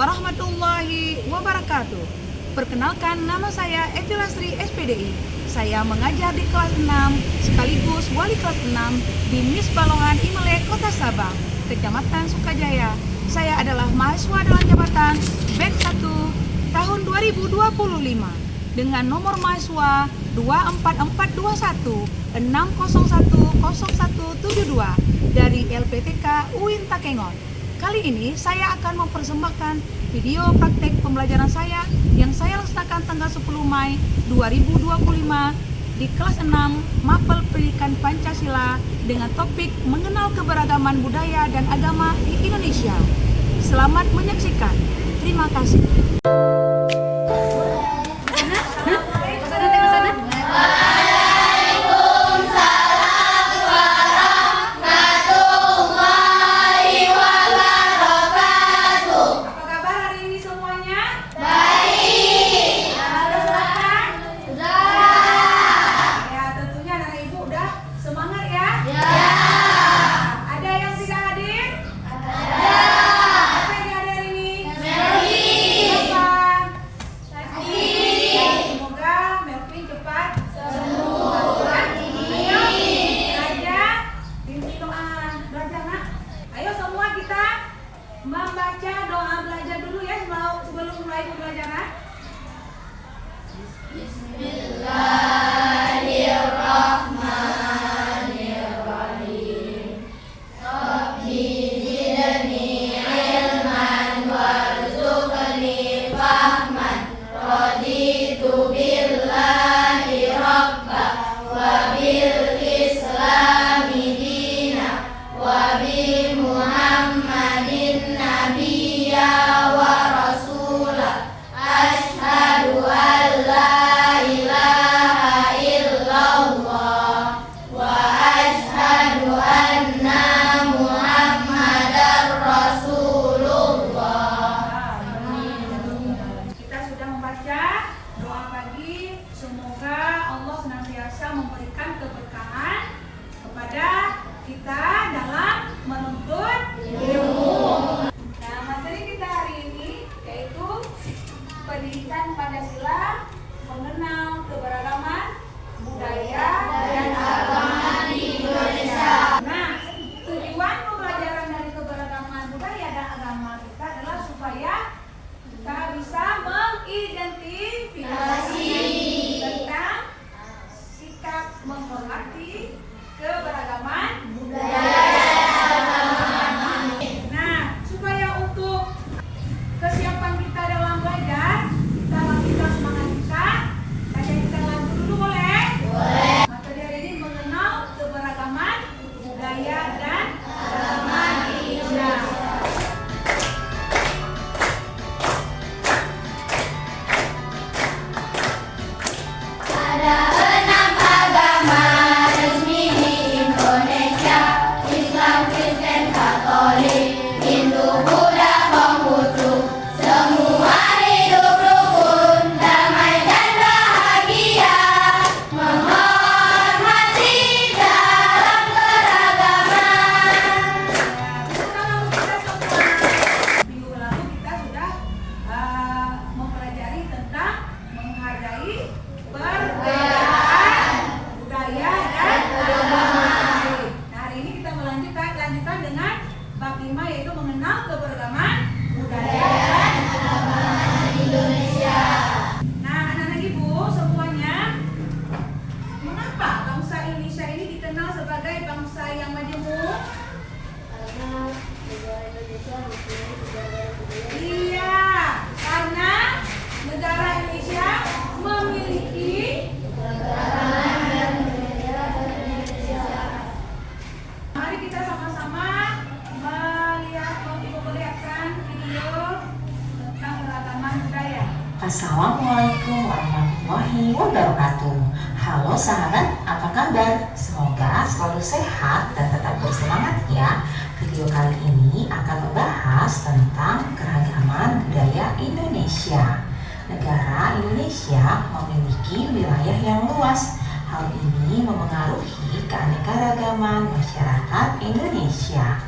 warahmatullahi wabarakatuh. Perkenalkan, nama saya Evi Lasri SPDI. Saya mengajar di kelas 6 sekaligus wali kelas 6 di MIS Balongan Imlek, Kota Sabang, Kecamatan Sukajaya. Saya adalah mahasiswa dalam jabatan Batch 1 tahun 2025 dengan nomor mahasiswa 24421 6010172 dari LPTK UIN Takengon. Kali ini saya akan mempersembahkan video praktek pembelajaran saya yang saya laksanakan tanggal 10 Mei 2025 di kelas 6 Mapel Pendidikan Pancasila dengan topik mengenal keberagaman budaya dan agama di Indonesia. Selamat menyaksikan. Terima kasih. Membaca doa belajar dulu ya sebelum mulai pembelajaran. Bismillahirrahmanirrahim. Rabbi zidni ilman warzuqni fahman. Raditu billahi rabba wa bil islami dina wa bi Muhammadin nabiyya wa rasula. Asyhadu an la ilaha illallah wa asyhadu anna Muhammadar Rasulullah. Kita sudah membaca doa pagi. Semoga Allah senantiasa memberikan keberkahan kepada kita dalam menuntut ilmu. Nah, materi kita hari ini yaitu pendidikan Pancasila, mengenal keberagaman budaya dan agama di Indonesia. Nah, tujuan pembelajaran dari keberagaman budaya dan agama kita adalah supaya kita bisa mengidentifikasi tentang sikap menghormati keberagaman budaya. Nah, supaya untuk kesiapan kita dalam belajar, kita bangkitkan semangat kita. Kajian kita lanjut dulu boleh? Boleh. Materi hari ini mengenal keberagaman budaya dan agama di Indonesia. Ada 6 agama resmi di Indonesia: Islam, Kristen, Katolik, Hindu, Buddha, Konghucu. Semua hidup rukun, damai dan bahagia, menghormati dalam keragaman. Minggu lalu kita sudah mempelajari tentang menghargai perbedaan budaya dan agama. Nah, hari ini kita lanjutkan dengan bab 5 yaitu mengenal keberagaman budaya dan agama Indonesia. Nah, anak-anak ibu semuanya, mengapa bangsa Indonesia ini dikenal sebagai bangsa yang majemuk? Karena negara Indonesia mempunyai sejarah budaya. Iya, karena negara Indonesia memiliki keberagaman dan budaya Indonesia. Mari kita sama-sama melihatkan video tentang keragaman budaya. Assalamualaikum warahmatullahi wabarakatuh. Halo sahabat, apa kabar? Semoga selalu sehat dan tetap bersemangat ya. Video kali ini akan membahas tentang keragaman budaya Indonesia. Negara Indonesia memiliki wilayah yang luas. Hal ini memengaruhi keanekaragaman masyarakat Indonesia.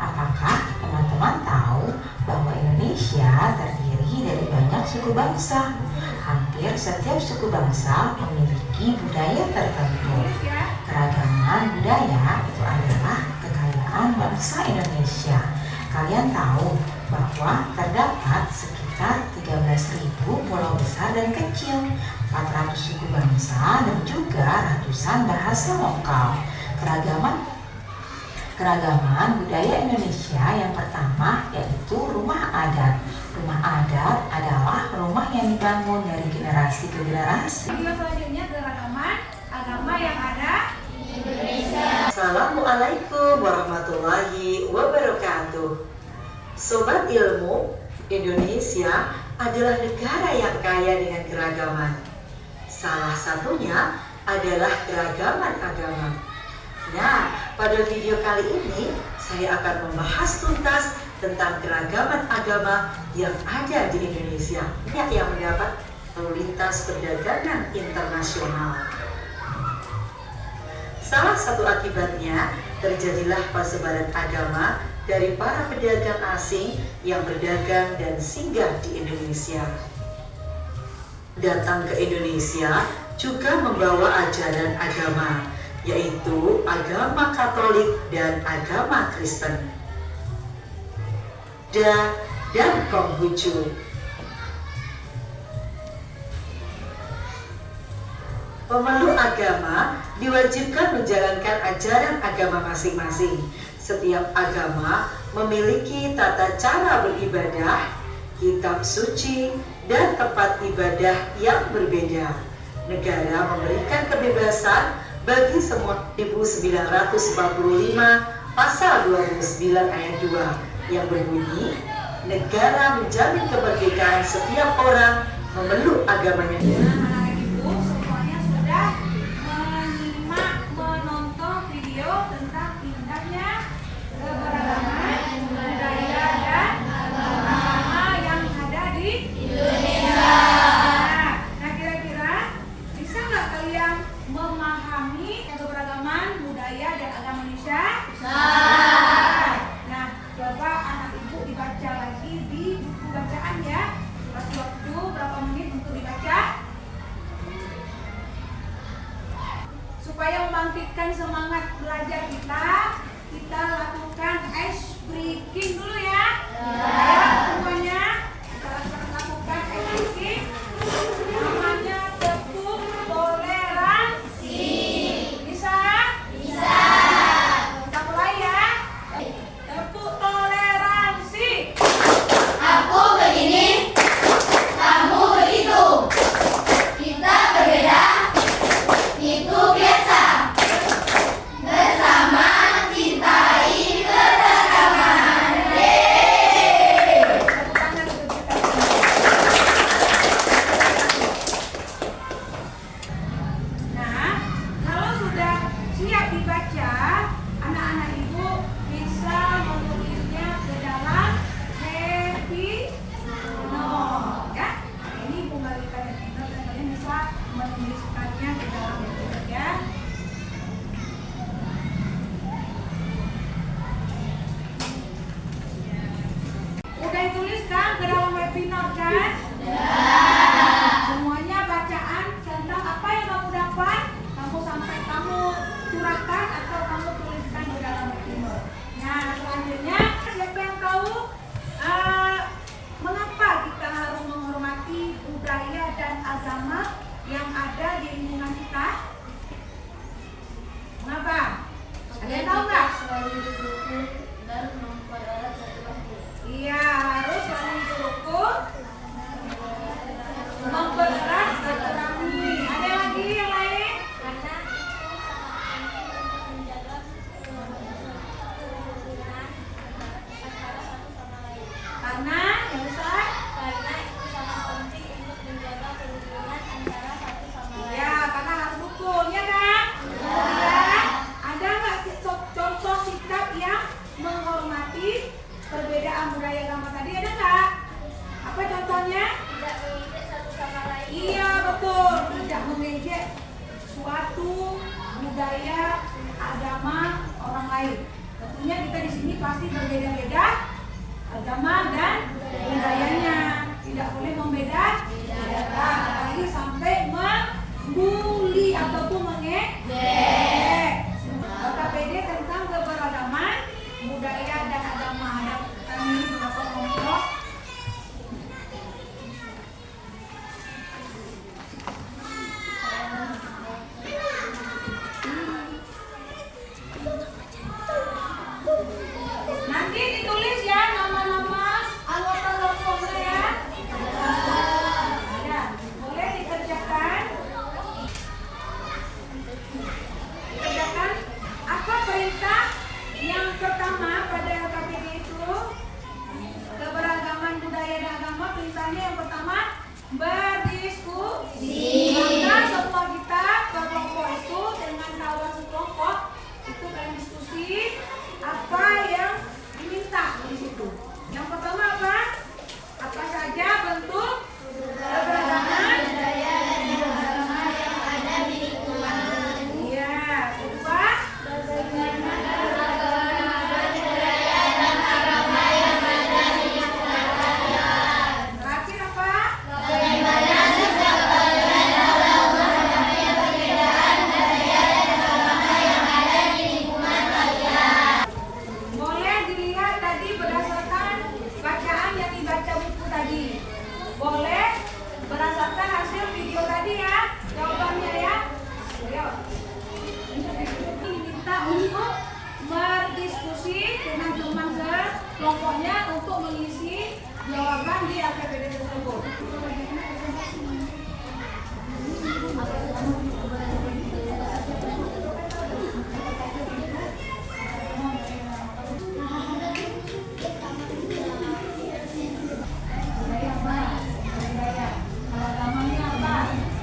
Apakah teman-teman tahu bahwa Indonesia terdiri dari banyak suku bangsa. Hampir setiap suku bangsa memiliki budaya tertentu. Keragaman budaya itu adalah kekayaan bangsa Indonesia. Kalian tahu bahwa terdapat sekitar 13.000 pulau besar dan kecil, 400 suku bangsa, dan juga ratusan bahasa lokal. Keragaman budaya Indonesia yang pertama yaitu rumah adat. Rumah adat adalah rumah yang dibangun dari generasi ke generasi. Video selanjutnya keragaman agama yang ada di Indonesia. Assalamualaikum warahmatullahi wabarakatuh. Sobat ilmu, Indonesia adalah negara yang kaya dengan keragaman. Salah satunya adalah keragaman agama. Nah, pada video kali ini saya akan membahas tuntas tentang keragaman agama yang ada di Indonesia. Banyak yang mendapat lalu lintas perdagangan internasional. Salah satu akibatnya terjadilah persebaran agama dari para pedagang asing yang berdagang dan singgah di Indonesia. Datang ke Indonesia juga membawa ajaran agama, yaitu agama Katolik dan agama Kristen. Da dan Konghucu. Pemeluk agama diwajibkan menjalankan ajaran agama masing-masing. Setiap agama memiliki tata cara beribadah, kitab suci, dan tempat ibadah yang berbeda. Negara memberikan kebebasan bagi semua 1945 pasal 29 ayat 2 yang berbunyi, negara menjamin kemerdekaan setiap orang memeluk agamanya. Anak-anak ibu semuanya sudah menyimak, menonton video tentang indahnya keberagaman budaya dan agama yang ada di Indonesia. Nah, kira-kira bisa nggak kalian memahami keberagaman budaya dan agama Indonesia? Bisa. Nah, coba anak ibu dibaca lagi di buku bacaan ya. Kasih waktu berapa menit untuk dibaca supaya membangkitkan semangat belajar kita lakukan ice breaking dulu ya. Ya, semuanya kita lakukan ice breaking. Namanya tepuk toleransi. Bisa? Bisa. Kita mulai ya. Tepuk toleransi. Aku begini, kamu begitu. Kita berbeda, itu biasa. Bersama cintai keragaman. Tepuk tangan untuk kita. Nah, kalau sudah siap dibaca, anak-anak ibu bisa menulisnya ke dalam happy note ya. Ini ibu bagikan happy note dan kalian bisa menuliskannya ke dalam happy note ya. Udah dituliskan ke dalam happy note kan? Semuanya bacaan tentang apa yang kamu dapat, kamu curahkan atau kamu tuliskan di dalam happy note. Nah, selanjutnya siapa yang tahu mengapa kita harus menghormati budaya dan agama yang ada di lingkungan kita? Mengapa? Ada yang tahu nggak? Selalu didukung dan mempererat satu pasti. Iya, harus saling berrukun, mempererat silaturahmi. Ada lagi yang lain? Karena itu sangat penting untuk menjaga kerukunan antara satu sama lain. Karena yang besar, Karena itu sangat penting untuk menjaga kerukunan antara satu sama lain. ya karena harus rukun, ya kan? Kemudian ada nggak contoh sikap yang menghormati perbedaan budaya agama tadi? Ada nggak? Apa contohnya? Tidak mengejek satu sama lain. Iya betul, tidak mengejek suatu budaya agama orang lain. Tentunya kita di sini pasti berbeda-beda agama dan budayanya. Tidak boleh membeda-bedakan, apalagi sampai membuli ataupun mengejek. KPD tentang keberagaman budaya dan agama. Ada kami beberapa kelompok. Nanti ditulis ya nama-nama anggota kelompoknya ya. Ada. Boleh dikerjakan. Dikerjakan. Apa perintah yang pertama pada LKPD itu? Keberagaman budaya dan agama. Perintahnya yang pertama berdiskusi. Maka semua kita berkelompok itu dengan kawan sekelompok itu kalian diskusi apa yang diminta di situ. Yang pertama apa? Apa saja bentuk keberagaman budaya dan agama yang ada di lingkungan. Iya, kedua bagaimana keberagaman budaya dan agama yang ada di lingkungan. Terakhir apa? Bagaimana sikap kalian dalam menghadapi perbedaan budaya dan agama yang ada di lingkungan kalian. Boleh dilihat tadi berdasarkan bacaan yang dibaca buku tadi. Boleh berdasarkan hasil video tadi ya. Jawabannya ya. Ayo. Diminta untuk berdiskusi dengan teman sekelompoknya untuk mengisi jawaban di LKPD tersebut. Agamanya apa?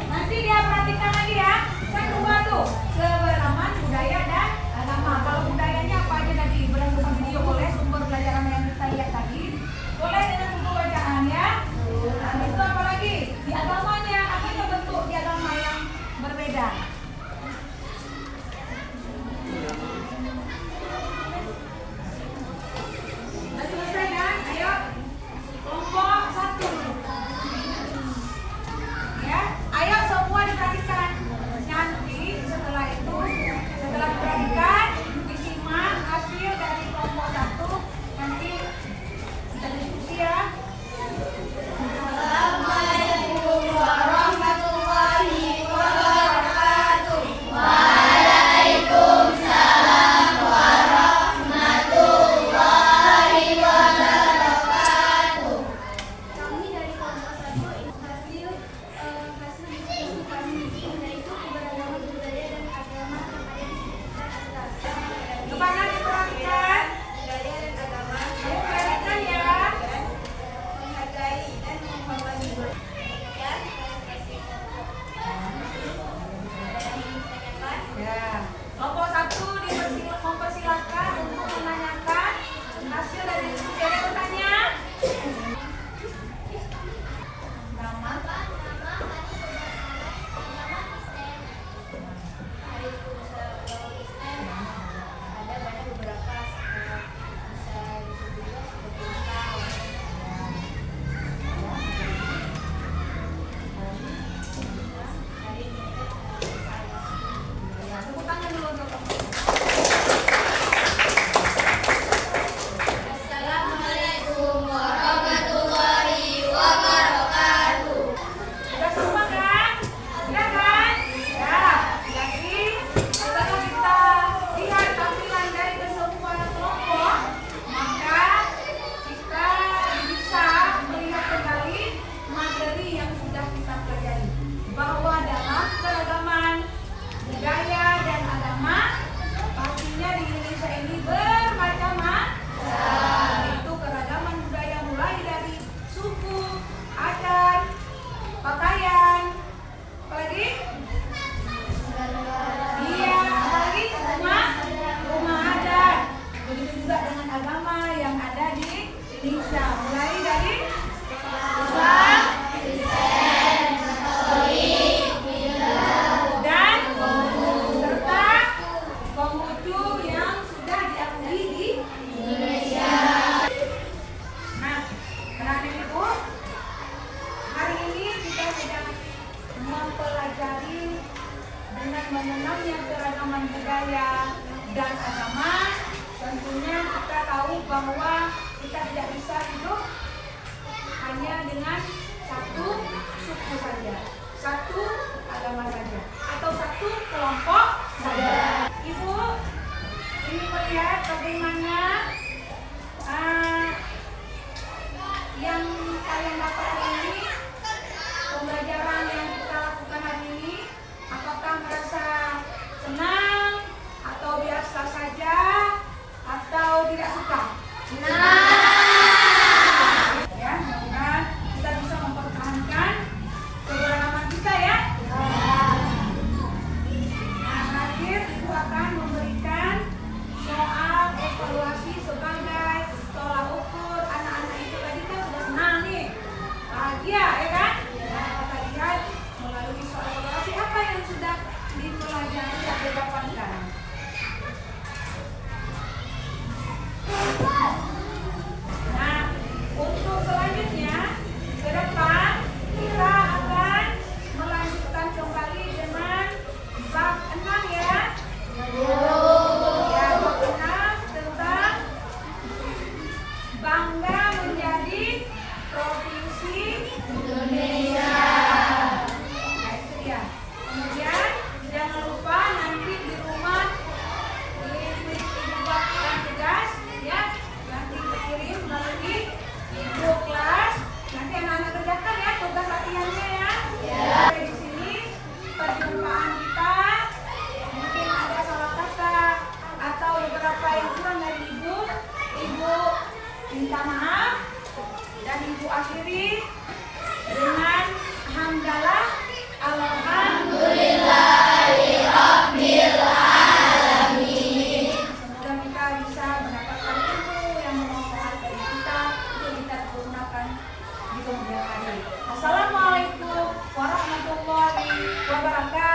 Nanti dia perhatikan lagi ya. Kan dua tuh, keberagaman budaya dan agama. Kalau budayanya apa aja tadi berdasarkan video, boleh sumber pelajaran yang kita lihat tadi, boleh dengan buku bacaan ya. Dan itu apa lagi? Di agamanya, apa itu bentuk di agama yang berbeda? bahwa kita tidak bisa hidup hanya dengan satu suku saja, satu agama saja, atau satu kelompok saja. Ibu, ini melihat bagaimana yang kalian dapat hari ini, pembelajaran yang kita lakukan hari ini, apakah merasa senang atau biasa saja atau tidak suka? Ya, mudah-mudahan kita bisa mempertahankan keberagaman kita ya. Nah, terakhir Ibu akan memberikan soal evaluasi sebagai tolak ukur anak-anak itu. Tadi kan sudah senang nih, bahagia ya kan? Nah, kita lihat melalui soal evaluasi apa yang sudah dipelajari dan didapatkan. Nah, untuk selanjutnya ke depan kita akan melanjutkan kembali dengan bab 6 ya. Ya, bab 6 tentang bangga menjadi provinsi Indonesia. Nah, itu dia. Kemudian jangan lupa nanti di rumah ibu buatkan tugas ya, nanti dikirim melalui ibu kelas. Nanti anak-anak kerjakan ya tugas latihannya ya. Sampai di sini perjumpaan kita. Mungkin ada salah kata atau beberapa yang kurang dari ibu minta maaf dan ibu akhiri dengan hamdalah alhamdulillahirobbilalamin. Semoga kita bisa mendapatkan ilmu yang bermanfaat bagi kita untuk kita gunakan di kemudian hari. Assalamualaikum warahmatullahi wabarakatuh.